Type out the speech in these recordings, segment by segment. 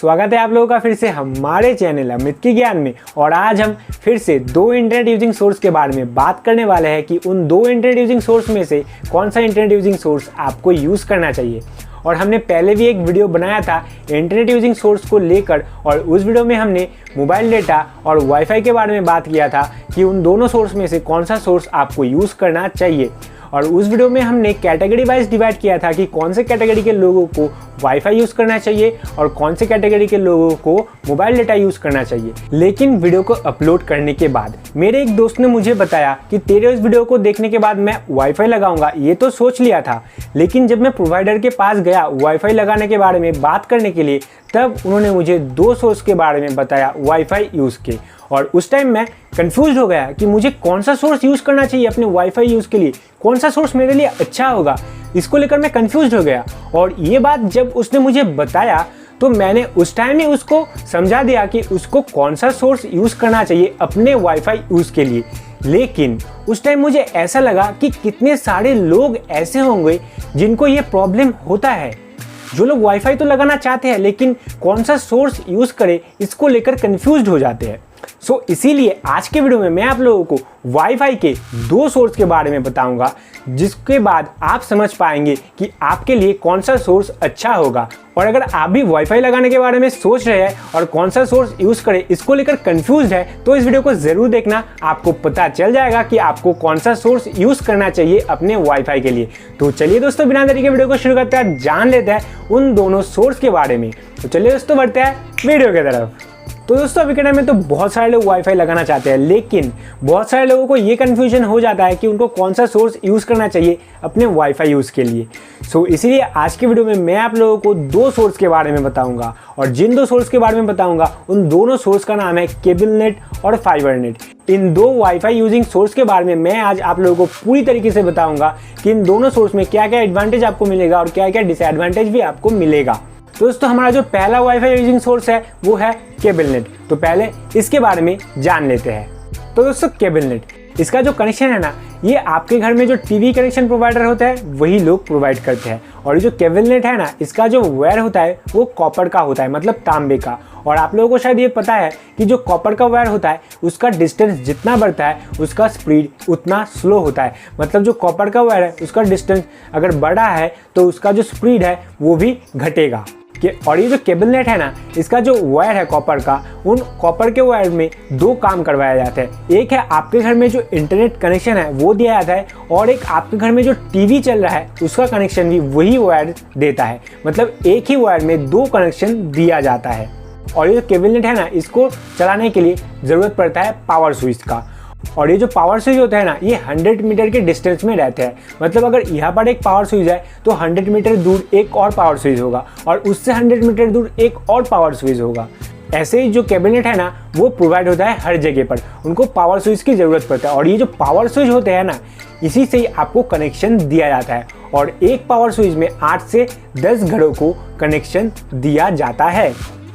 स्वागत है आप लोगों का फिर से हमारे चैनल अमित के ज्ञान में। और आज हम फिर से दो इंटरनेट यूजिंग सोर्स के बारे में बात करने वाले हैं कि उन दो इंटरनेट यूजिंग सोर्स में से कौन सा इंटरनेट यूजिंग सोर्स आपको यूज़ करना चाहिए। और हमने पहले भी एक वीडियो बनाया था इंटरनेट यूजिंग सोर्स को लेकर, और उस वीडियो में हमने मोबाइल डेटा और वाईफाई के बारे में बात किया था कि उन दोनों सोर्स में से कौन सा सोर्स आपको यूज़ करना चाहिए। और उस वीडियो में हमने कैटेगरी वाइज डिवाइड किया था कि कौन से कैटेगरी के लोगों को वाईफाई यूज़ करना चाहिए और कौन से कैटेगरी के लोगों को मोबाइल डेटा यूज़ करना चाहिए। लेकिन वीडियो को अपलोड करने के बाद मेरे एक दोस्त ने मुझे बताया कि तेरे इस वीडियो को देखने के बाद मैं वाईफाई लगाऊंगा, ये तो सोच लिया था, लेकिन जब मैं प्रोवाइडर के पास गया वाईफाई लगाने के बारे में बात करने के लिए, तब उन्होंने मुझे दो सोर्स के बारे में बताया वाईफाई यूज़ के। और उस टाइम मैं कंफ्यूज हो गया कि मुझे कौन सा सोर्स यूज़ करना चाहिए अपने वाईफाई यूज़ के लिए, कौन सा सोर्स मेरे लिए अच्छा होगा। इसको लेकर मैं कंफ्यूज हो गया। और ये बात जब उसने मुझे बताया तो मैंने उस टाइम ही उसको समझा दिया कि उसको कौन सा सोर्स यूज़ करना चाहिए अपने वाईफाई यूज़ के लिए। लेकिन उस टाइम मुझे ऐसा लगा कि कितने सारे लोग ऐसे होंगे जिनको ये प्रॉब्लम होता है, जो लोग वाईफाई तो लगाना चाहते हैं लेकिन कौन सा सोर्स यूज़ करें इसको लेकर कंफ्यूज हो जाते हैं। इसीलिए आज के वीडियो में मैं आप लोगों को वाईफाई के दो सोर्स के बारे में बताऊंगा, जिसके बाद आप समझ पाएंगे कि आपके लिए कौन सा सोर्स अच्छा होगा। और अगर आप भी वाईफाई लगाने के बारे में सोच रहे हैं और कौन सा सोर्स यूज़ करें इसको लेकर कंफ्यूज है, तो इस वीडियो को ज़रूर देखना, आपको पता चल जाएगा कि आपको कौन सा सोर्स यूज़ करना चाहिए अपने वाईफाई के लिए। तो चलिए दोस्तों, बिना देरी के वीडियो को शुरू करते हैं, जान लेते हैं उन दोनों सोर्स के बारे में। तो चलिए दोस्तों, बढ़ते हैं वीडियो की तरफ। तो दोस्तों, अभी के टाइम में तो बहुत सारे लोग वाईफाई लगाना चाहते हैं, लेकिन बहुत सारे लोगों को ये कन्फ्यूजन हो जाता है कि उनको कौन सा सोर्स यूज़ करना चाहिए अपने वाईफाई यूज़ के लिए। इसीलिए आज के वीडियो में मैं आप लोगों को दो सोर्स के बारे में बताऊंगा। और जिन दो सोर्स के बारे में बताऊंगा उन दोनों सोर्स का नाम है केबल नेट और फाइबर नेट। इन दो वाईफाई यूजिंग सोर्स के बारे में मैं आज आप लोगों को पूरी तरीके से बताऊंगा कि इन दोनों सोर्स में क्या क्या एडवांटेज आपको मिलेगा और क्या क्या डिसएडवांटेज भी आपको मिलेगा। तो दोस्तों, हमारा जो पहला वाईफाई यूजिंग सोर्स है वो है केबल नेट। तो पहले इसके बारे में जान लेते हैं। तो दोस्तों, केबल नेट, इसका जो कनेक्शन है ना, ये आपके घर में जो टीवी कनेक्शन प्रोवाइडर होता है वही लोग प्रोवाइड करते हैं। और ये जो केबल नेट है ना, इसका जो वायर होता है वो कॉपर का होता है, मतलब तांबे का। और आप लोगों को शायद ये पता है कि जो कॉपर का वायर होता है उसका डिस्टेंस जितना बढ़ता है उसका स्पीड उतना स्लो होता है। मतलब जो कॉपर का वायर है उसका डिस्टेंस अगर बढ़ा है तो उसका जो स्पीड है वो भी घटेगा। और ये जो केबल नेट है ना, इसका जो वायर है कॉपर का, उन कॉपर के वायर में दो काम करवाया जाता है। एक है आपके घर में जो इंटरनेट कनेक्शन है वो दिया जाता है, और एक आपके घर में जो टीवी चल रहा है उसका कनेक्शन भी वही वायर देता है। मतलब एक ही वायर में दो कनेक्शन दिया जाता है। और ये जो केबल नेट है ना, इसको चलाने के लिए ज़रूरत पड़ता है पावर स्विच का। और ये जो पावर स्विच होता है ना, ये 100 मीटर के डिस्टेंस में रहते हैं। मतलब अगर यहाँ पर एक पावर स्विच है तो 100 मीटर दूर एक और पावर स्विच होगा, और उससे 100 मीटर दूर एक और पावर स्विच होगा। ऐसे ही जो केबल नेट है ना, वो प्रोवाइड होता है हर जगह पर, उनको पावर स्विच की ज़रूरत पड़ता है। और ये जो पावर स्विच होते हैं ना, इसी से ही आपको कनेक्शन दिया जाता है। और एक पावर स्विच में 8 से 10 घरों को कनेक्शन दिया जाता है।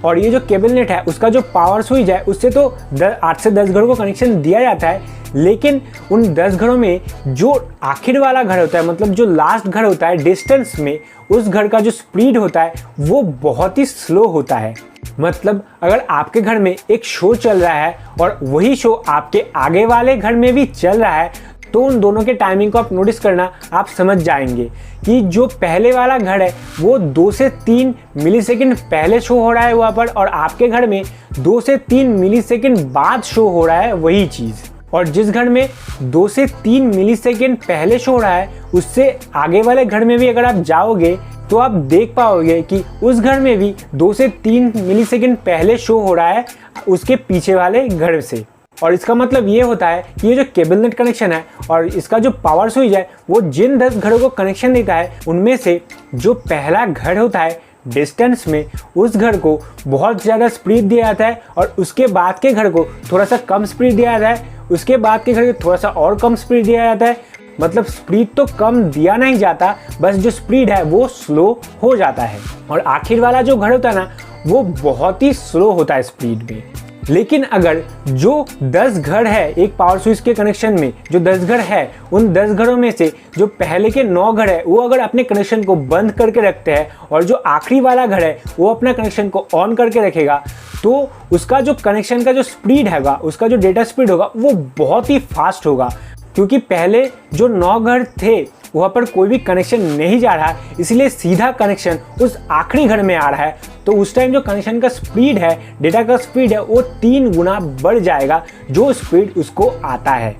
और ये जो केबल नेट है उसका जो पावर स्विच है उससे तो 8 से 10 घरों को कनेक्शन दिया जाता है, लेकिन उन 10 घरों में जो आखिर वाला घर होता है, मतलब जो लास्ट घर होता है डिस्टेंस में, उस घर का जो स्पीड होता है वो बहुत ही स्लो होता है। मतलब अगर आपके घर में एक शो चल रहा है और वही शो आपके आगे वाले घर में भी चल रहा है, तो उन दोनों के टाइमिंग को आप नोटिस करना, आप समझ जाएंगे कि जो पहले वाला घर है वो 2 से 3 मिलीसेकंड पहले शो हो रहा है वहाँ पर, और आपके घर में 2 से 3 मिलीसेकंड बाद शो हो रहा है वही चीज़। और जिस घर में 2 से 3 मिलीसेकंड पहले शो हो रहा है उससे आगे वाले घर में भी अगर आप जाओगे तो आप देख पाओगे कि उस घर में भी 2 से 3 मिलीसेकंड पहले शो हो रहा है उसके पीछे वाले घर से। और इसका मतलब ये होता है कि ये जो केबल नेट कनेक्शन है और इसका जो पावर स्विच है वो जिन 10 घरों को कनेक्शन देता है, उनमें से जो पहला घर होता है डिस्टेंस में, उस घर को बहुत ज़्यादा स्पीड दिया जाता है, और उसके बाद के घर को थोड़ा सा कम स्पीड दिया जाता है, उसके बाद के घर को थोड़ा सा और कम स्पीड दिया जाता है। मतलब स्पीड तो कम दिया नहीं जाता, बस जो स्पीड है वो स्लो हो जाता है। और आखिर वाला जो घर होता है ना, वो बहुत ही स्लो होता है स्पीड में। लेकिन अगर जो 10 घर है एक पावर स्विच के कनेक्शन में, जो 10 घर है उन 10 घरों में से जो पहले के 9 घर है वो अगर अपने कनेक्शन को बंद करके रखते हैं और जो आखिरी वाला घर है वो अपना कनेक्शन को ऑन करके रखेगा, तो उसका जो कनेक्शन का जो स्पीड हैगा, उसका जो डेटा स्पीड होगा वो बहुत ही फास्ट होगा। क्योंकि पहले जो 9 घर थे वहाँ पर कोई भी कनेक्शन नहीं जा रहा, इसलिए सीधा कनेक्शन उस आखिरी घर में आ रहा है। तो उस टाइम जो कनेक्शन का स्पीड है, डेटा का स्पीड है, वो 3 गुना बढ़ जाएगा जो स्पीड उसको आता है।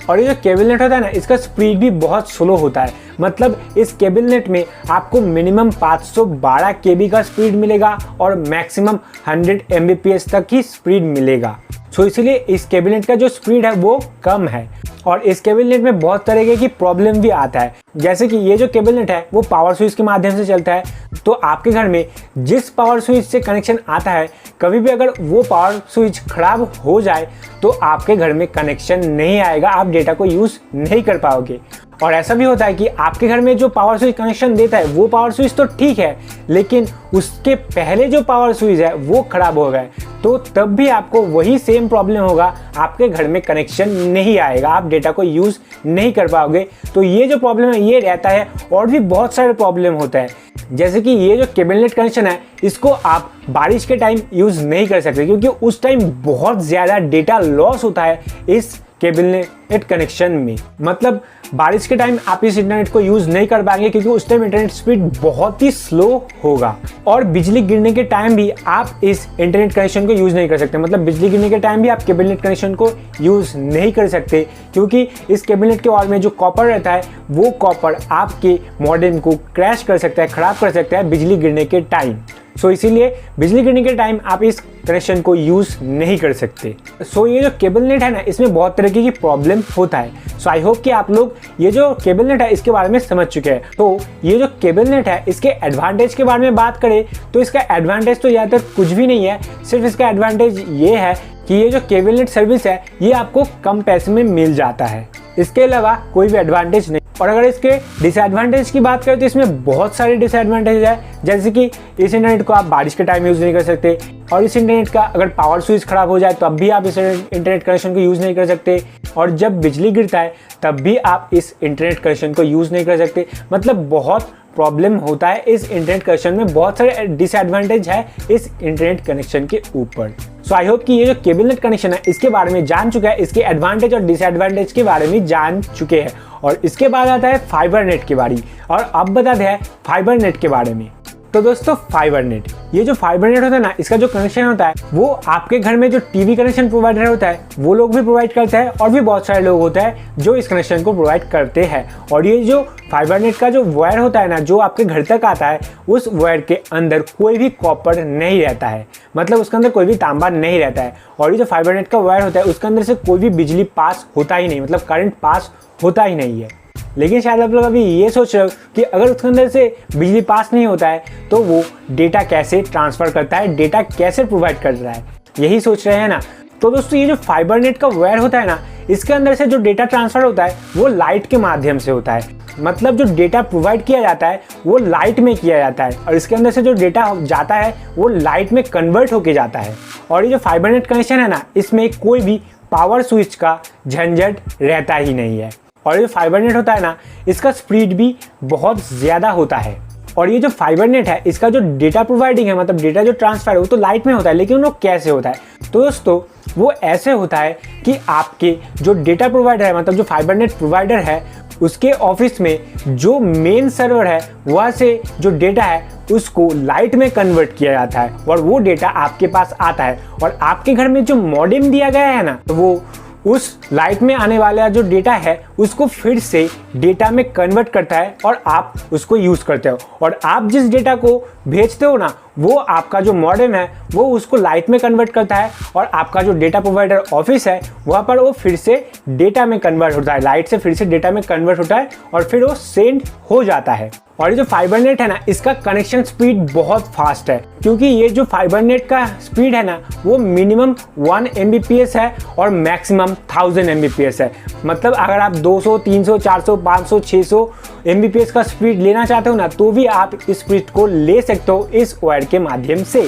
और ये जो केबल नेट होता है ना, इसका स्पीड भी बहुत स्लो होता है। मतलब इस केबल नेट में आपको मिनिमम 512 KB का स्पीड मिलेगा और मैक्सिमम 100 Mbps तक की स्पीड मिलेगा। सो इसलिए इस केबल नेट का जो स्पीड है वो कम है। और इस केबल नेट में बहुत तरीके की प्रॉब्लम भी आता है, जैसे कि ये जो केबल नेट है वो पावर स्विच के माध्यम से चलता है। तो आपके घर में जिस पावर स्विच से कनेक्शन आता है, कभी भी अगर वो पावर स्विच खराब हो जाए तो आपके घर में कनेक्शन नहीं आएगा, आप डेटा को यूज़ नहीं कर पाओगे। और ऐसा भी होता है कि आपके घर में जो पावर स्विच कनेक्शन देता है वो पावर स्विच तो ठीक है, लेकिन उसके पहले जो पावर स्विच है वो खराब हो गए, तो तब भी आपको वही सेम प्रॉब्लम होगा, आपके घर में कनेक्शन नहीं आएगा, आप डेटा को यूज़ नहीं कर पाओगे। तो ये जो प्रॉब्लम है ये रहता है। और भी बहुत सारे प्रॉब्लम होता है, जैसे कि ये जो केबल नेट कनेक्शन है इसको आप बारिश के टाइम यूज़ नहीं कर सकते, क्योंकि उस टाइम बहुत ज़्यादा डेटा लॉस होता है इस केबल नेट कनेक्शन में। मतलब बारिश के टाइम आप इस इंटरनेट को यूज़ नहीं कर पाएंगे, क्योंकि उस टाइम इंटरनेट स्पीड बहुत ही स्लो होगा। और बिजली गिरने के टाइम भी आप इस इंटरनेट कनेक्शन को यूज़ नहीं कर सकते। मतलब बिजली गिरने के टाइम भी आप केबल नेट कनेक्शन को यूज़ नहीं कर सकते, क्योंकि इस केबल नेट के वाल में जो कॉपर रहता है वो कॉपर आपके मॉडेम को क्रैश कर सकता है, ख़राब कर सकता है बिजली गिरने के टाइम। सो इसीलिए बिजली गिरने के टाइम आप इस कनेक्शन को यूज़ नहीं कर सकते। सो ये जो केबल नेट है ना, इसमें बहुत तरीके की प्रॉब्लम होता है। सो आई होप कि आप लोग ये जो केबल नेट है इसके बारे में समझ चुके हैं। तो ये जो केबल नेट है इसके एडवांटेज के बारे में बात करें तो इसका एडवांटेज तो ज़्यादातर कुछ भी नहीं है। सिर्फ इसका एडवांटेज ये है कि ये जो केबल नेट सर्विस है ये आपको कम पैसे में मिल जाता है, इसके अलावा कोई भी एडवांटेज नहीं। और अगर इसके डिसएडवांटेज की बात करें तो इसमें बहुत सारे डिसएडवांटेज है, जैसे कि इस इंटरनेट को आप बारिश के टाइम यूज़ नहीं कर सकते, और इस इंटरनेट का अगर पावर स्विच खराब हो जाए तब भी आप इस इंटरनेट कनेक्शन को यूज़ नहीं कर सकते, और जब बिजली गिरता है तब भी आप इस इंटरनेट कनेक्शन को यूज़ नहीं कर सकते। मतलब बहुत प्रॉब्लम होता है इस इंटरनेट कनेक्शन में, बहुत सारे डिसएडवांटेज है इस इंटरनेट कनेक्शन के ऊपर। सो आई होप कि ये जो केबल नेट कनेक्शन है इसके बारे में जान चुका है, इसके एडवांटेज और डिसएडवांटेज के बारे में जान चुके हैं। और इसके बाद आता है फाइबर नेट की बारी, और अब बताते हैं फाइबर नेट के बारे में। तो दोस्तों फाइबर नेट, ये जो फाइबर नेट होता है ना, इसका जो कनेक्शन होता है वो आपके घर में जो टीवी कनेक्शन प्रोवाइडर होता है वो लोग भी प्रोवाइड करते हैं, और भी बहुत सारे लोग होते हैं जो इस कनेक्शन को प्रोवाइड करते हैं। और ये जो फाइबर नेट का जो वायर होता है ना, जो आपके घर तक आता है, उस वायर के अंदर कोई भी कॉपर नहीं रहता है, मतलब उसके अंदर कोई भी तांबा नहीं रहता है। और ये जो फाइबर नेट का वायर होता है उसके अंदर से कोई भी बिजली पास होता ही नहीं, मतलब करंट पास होता ही नहीं है। लेकिन शायद आप लोग अभी ये सोच रहे हो कि अगर उसके अंदर से बिजली पास नहीं होता है तो वो डेटा कैसे ट्रांसफ़र करता है, डेटा कैसे प्रोवाइड कर रहा है, यही सोच रहे हैं ना। तो दोस्तों ये जो फाइबर नेट का वायर होता है ना, इसके अंदर से जो डेटा ट्रांसफ़र होता है वो लाइट के माध्यम से होता है। मतलब जो डेटा प्रोवाइड किया जाता है वो लाइट में किया जाता है, और इसके अंदर से जो डेटा जाता है वो लाइट में कन्वर्ट होके जाता है। और ये जो फाइबर नेट कनेक्शन है ना, इसमें कोई भी पावर स्विच का झंझट रहता ही नहीं है। और ये फाइबर नेट होता है ना, इसका स्पीड भी बहुत ज़्यादा होता है। और ये जो फाइबर नेट है इसका जो डेटा प्रोवाइडिंग है, मतलब डेटा जो ट्रांसफर है वो तो लाइट में होता है, लेकिन वो कैसे होता है? तो दोस्तों वो ऐसे होता है कि आपके जो डेटा प्रोवाइडर है, मतलब जो फाइबर नेट प्रोवाइडर है, उसके ऑफिस में जो मेन सर्वर है वहाँ से जो डेटा है उसको लाइट में कन्वर्ट किया जाता है, और वो डेटा आपके पास आता है। और आपके घर में जो मॉडेम दिया गया है ना, तो वो उस लाइट में आने वाला जो डेटा है उसको फिर से डेटा में कन्वर्ट करता है, और आप उसको यूज़ करते हो। और आप जिस डेटा को भेजते हो ना, वो आपका जो मॉडेम है वो उसको लाइट में कन्वर्ट करता है, और आपका जो डेटा प्रोवाइडर ऑफिस है वहाँ पर वो फिर से डेटा में कन्वर्ट होता है, लाइट से फिर से डेटा में कन्वर्ट होता है, और फिर वो सेंड हो जाता है। और ये जो फाइबर नेट है ना, इसका कनेक्शन स्पीड बहुत फास्ट है, क्योंकि ये जो फाइबर नेट का स्पीड है ना वो मिनिमम 1 Mbps है और मैक्सिमम 1000 Mbps है। मतलब अगर आप 200, 300, 400, 500, 600 Mbps का स्पीड लेना चाहते हो ना, तो भी आप इस स्पीड को ले सकते हो इस वायर के माध्यम से।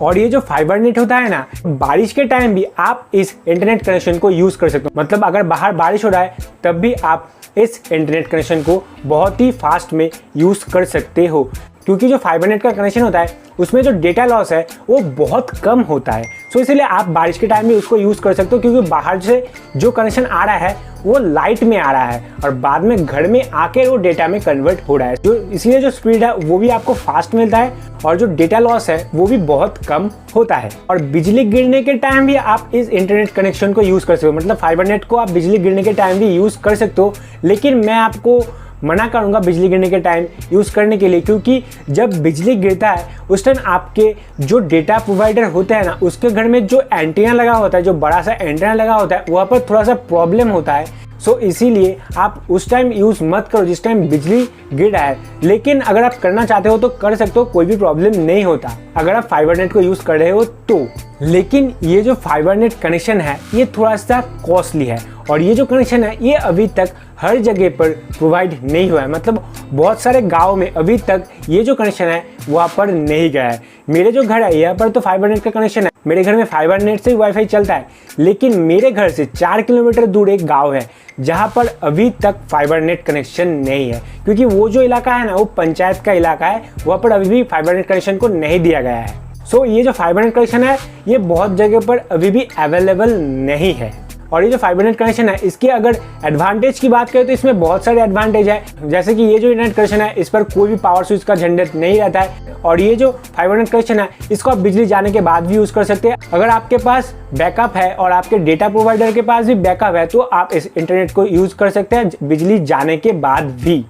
और ये जो फाइबर नेट होता है ना, बारिश के टाइम भी आप इस इंटरनेट कनेक्शन को यूज़ कर सकते हो। मतलब अगर बाहर बारिश हो रहा है तब भी आप इस इंटरनेट कनेक्शन को बहुत ही फास्ट में यूज़ कर सकते हो, क्योंकि जो फाइबर नेट का कनेक्शन होता है उसमें जो डेटा लॉस है वो बहुत कम होता है। सो इसलिए आप बारिश के टाइम में उसको यूज़ कर सकते हो, क्योंकि बाहर से जो कनेक्शन आ रहा है वो लाइट में आ रहा है और बाद में घर में आके वो डेटा में कन्वर्ट हो रहा है, जो इसलिए जो स्पीड है वो भी आपको फास्ट मिलता है और जो डेटा लॉस है वो भी बहुत कम होता है। और बिजली गिरने के टाइम भी आप इस इंटरनेट कनेक्शन को यूज़ कर सकते हो। मतलब फाइबर नेट को आप बिजली गिरने के टाइम भी यूज़ कर सकते हो, लेकिन मैं आपको मना करूंगा बिजली गिरने के टाइम यूज़ करने के लिए, क्योंकि जब बिजली गिरता है उस टाइम आपके जो डेटा प्रोवाइडर होते हैं ना, उसके घर में जो एंटीना लगा होता है, जो बड़ा सा एंटीना लगा होता है, वहाँ पर थोड़ा सा प्रॉब्लम होता है। सो इसीलिए आप उस टाइम यूज़ मत करो जिस टाइम बिजली गिर रहा है। लेकिन अगर आप करना चाहते हो तो कर सकते हो, कोई भी प्रॉब्लम नहीं होता अगर आप फाइबर नेट को यूज़ कर रहे हो तो। लेकिन ये जो फाइबर नेट कनेक्शन है ये थोड़ा सा कॉस्टली है और ये जो कनेक्शन है ये अभी तक हर जगह पर प्रोवाइड नहीं हुआ है। मतलब बहुत सारे गाँव में अभी तक ये जो कनेक्शन है वहाँ पर नहीं गया है। मेरे जो घर है यहाँ पर तो फाइबर नेट का कनेक्शन है, मेरे घर में फाइबर नेट से वाईफाई चलता है, लेकिन मेरे घर से 4 किलोमीटर दूर एक गाँव है जहाँ पर अभी तक फाइबर नेट कनेक्शन नहीं है, क्योंकि वो जो इलाका है ना वो पंचायत का इलाका है, वहाँ पर अभी भी फाइबर नेट कनेक्शन को नहीं दिया गया है। सो ये जो फाइबर नेट कनेक्शन है ये बहुत जगह पर अभी भी अवेलेबल नहीं है। और ये जो फाइबर नेट कनेक्शन है इसके अगर एडवांटेज की बात करें तो इसमें बहुत सारे एडवांटेज है, जैसे कि ये जो इंटरनेट कनेक्शन है इस पर कोई भी पावर स्विच का झंझट नहीं रहता है। और ये जो फाइबर नेट कनेक्शन है इसको आप बिजली जाने के बाद भी यूज़ कर सकते हैं। अगर आपके पास बैकअप है और आपके डेटा प्रोवाइडर के पास भी बैकअप है तो आप इस इंटरनेट को यूज़ कर सकते हैं बिजली जाने के बाद भी।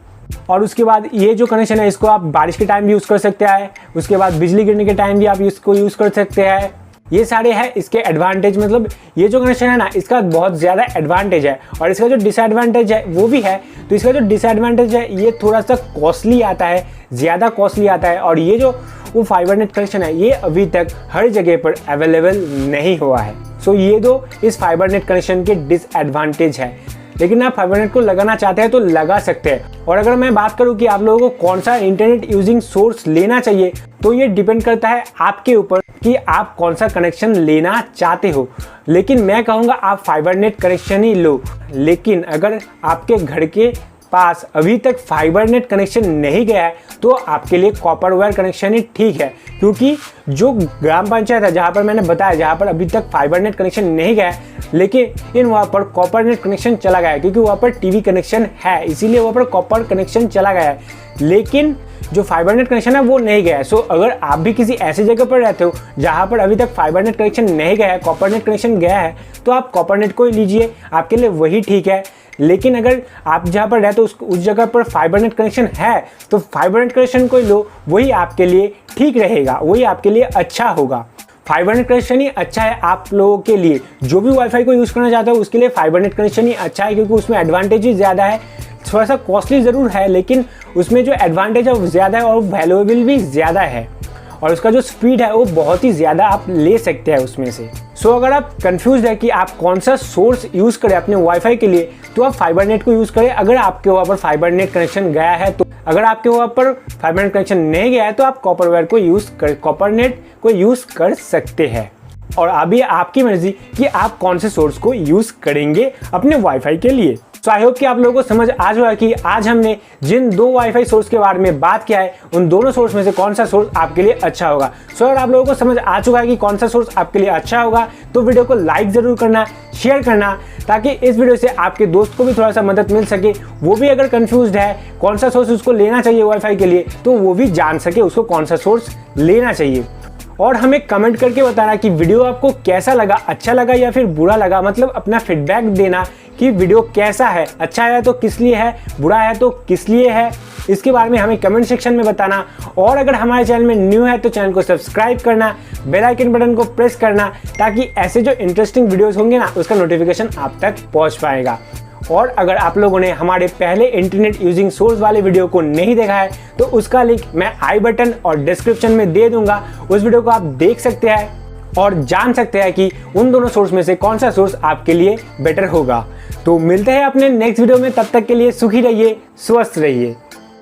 और उसके बाद ये जो कनेक्शन है इसको आप बारिश के टाइम भी यूज़ कर सकते हैं, उसके बाद बिजली गिरने के टाइम भी आप इसको यूज़ कर सकते हैं। ये सारे हैं इसके एडवांटेज। मतलब ये जो कनेक्शन है ना इसका बहुत ज़्यादा एडवांटेज है और इसका जो डिसएडवांटेज है वो भी है। तो इसका जो डिसएडवांटेज है ये थोड़ा सा कॉस्टली आता है, ज़्यादा कॉस्टली आता है। और ये जो वो फाइबर नेट कनेक्शन है ये अभी तक हर जगह पर अवेलेबल नहीं हुआ है। सो ये दो इस फाइबर नेट कनेक्शन के डिसएडवांटेज है। लेकिन आप फाइबर नेट को लगाना चाहते हैं तो लगा सकते हैं। और अगर मैं बात करूं कि आप लोगों को कौन सा इंटरनेट यूजिंग सोर्स लेना चाहिए तो ये डिपेंड करता है आपके ऊपर कि आप कौन सा कनेक्शन लेना चाहते हो। लेकिन मैं कहूँगा आप फाइबर नेट कनेक्शन ही लो। लेकिन अगर आपके घर के पास अभी तक फाइबर नेट कनेक्शन नहीं गया है तो आपके लिए कॉपर वायर कनेक्शन ही ठीक है, क्योंकि जो ग्राम पंचायत है जहाँ पर मैंने बताया जहाँ पर अभी तक फाइबर नेट कनेक्शन नहीं गया है लेकिन वहाँ पर कॉपर नेट कनेक्शन चला गया है, क्योंकि वहाँ पर टीवी कनेक्शन है इसीलिए वहाँ पर कॉपर कनेक्शन चला गया है। लेकिन जो फाइबर नेट कनेक्शन है वो नहीं गया है। सो अगर आप भी किसी ऐसी जगह पर रहते हो जहाँ पर अभी तक फाइबर नेट कनेक्शन नहीं गया है, कॉपर नेट कनेक्शन गया है, तो आप कॉपर नेट को ही लीजिए, आपके लिए वही ठीक है। लेकिन अगर आप जहाँ पर रहते हो उस जगह पर फाइबर नेट कनेक्शन है तो फाइबर नेट कनेक्शन को ही लो, वही आपके लिए ठीक रहेगा, वही आपके लिए अच्छा होगा। फाइबर नेट कनेक्शन ही अच्छा है आप लोगों के लिए। जो भी वाईफाई को यूज़ करना चाहते हो उसके लिए फाइबर नेट कनेक्शन ही अच्छा है, क्योंकि उसमें एडवांटेज ही ज़्यादा है। थोड़ा सा कॉस्टली ज़रूर है लेकिन उसमें जो एडवांटेज है वो ज़्यादा है और वैल्यूएबल भी ज़्यादा है। और उसका जो स्पीड है वो बहुत ही ज़्यादा आप ले सकते हैं उसमें से। सो अगर आप कंफ्यूज है कि आप कौन सा सोर्स यूज़ करें अपने वाईफाई के लिए तो आप फाइबर नेट को यूज़ करें अगर आपके वहाँ पर फाइबर नेट कनेक्शन गया है तो। अगर आपके वहाँ पर फाइबर नेट कनेक्शन नहीं गया है तो आप कॉपर नेट को यूज़ कर सकते हैं। और अभी आपकी मर्जी कि आप कौन से सोर्स को यूज़ करेंगे अपने वाईफाई के लिए। तो आई होप कि आप लोगों को समझ आ जाएगा कि आज हमने जिन दो वाईफाई सोर्स के बारे में बात किया है उन दोनों सोर्स में से कौन सा सोर्स आपके लिए अच्छा होगा। सो अगर आप लोगों को समझ आ चुका है कि कौन सा सोर्स आपके लिए अच्छा होगा तो वीडियो को लाइक ज़रूर करना, शेयर करना, ताकि इस वीडियो से आपके दोस्त को भी थोड़ा सा मदद मिल सके। वो भी अगर कंफ्यूज्ड है कौन सा सोर्स उसको लेना चाहिए वाईफाई के लिए तो वो भी जान सके उसको कौन सा सोर्स लेना चाहिए। और हमें कमेंट करके बताना कि वीडियो आपको कैसा लगा, अच्छा लगा या फिर बुरा लगा। मतलब अपना फीडबैक देना कि वीडियो कैसा है, अच्छा है तो किस लिए है, बुरा है तो किस लिए है, इसके बारे में हमें कमेंट सेक्शन में बताना। और अगर हमारे चैनल में न्यू है तो चैनल को सब्सक्राइब करना, बेल आइकन बटन को प्रेस करना, ताकि ऐसे जो इंटरेस्टिंग वीडियोस होंगे ना उसका नोटिफिकेशन आप तक पहुंच पाएगा। और अगर आप लोगों ने हमारे पहले इंटरनेट यूजिंग सोर्स वाले वीडियो को नहीं देखा है तो उसका लिंक मैं आई बटन और डिस्क्रिप्शन में दे दूंगा। उस वीडियो को आप देख सकते हैं और जान सकते हैं कि उन दोनों सोर्स में से कौन सा सोर्स आपके लिए बेटर होगा। तो मिलते हैं अपने नेक्स्ट वीडियो में, तब तक के लिए सुखी रहिए, स्वस्थ रहिए।